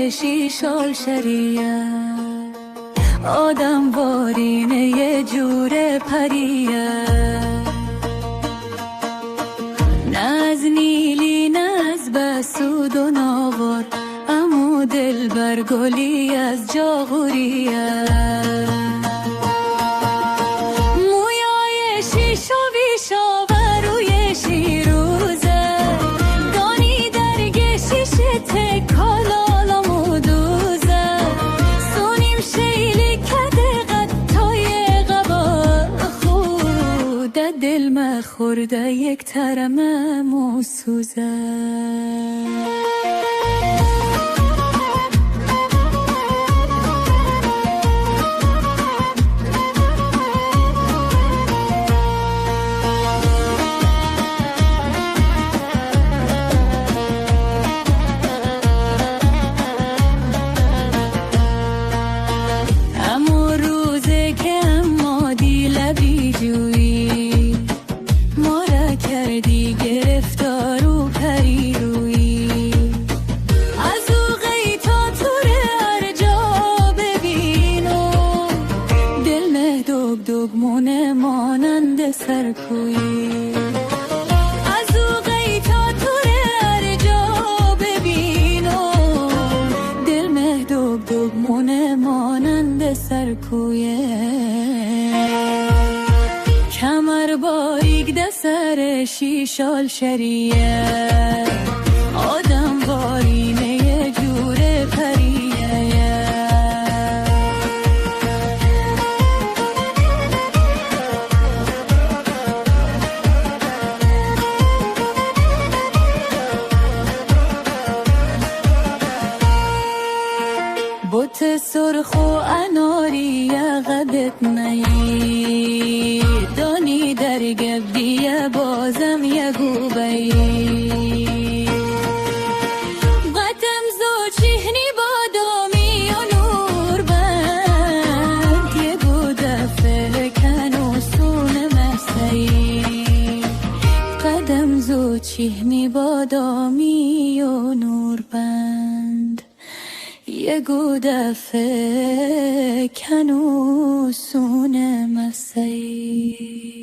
شیشال شریه آدم وارینه یه جور پریه نه از نیلی نه از بسود و ناور امو دل برگلی از جاغوریه مویای شیش و بیشا و روی شیروزه دانی درگ شیش تکالالا مودوزه سونیم شیلی کده قطای قبا خود دل مخورده یک ترمه موسوزه کردی گرفتار و پری روی از او غیتا تو هر جا ببینو دل مه دوگ دوگ مونه مانند سرکوی از او غیتا تو هر جا ببینو دل مه دوگ دوگ مونه مانند سرکویه کمر باریک ده سر شیشال شریه آدم بارینه یه جور پریه بوت سرخ و اناری قدت نی دانی در گبدیه بازم یه گوبی قدم زو چهنی بادامی و نور بند یه گوده فلکن و سون محسی قدم زو چهنی بادامی و نور بند یه گوده فکن و سون مسی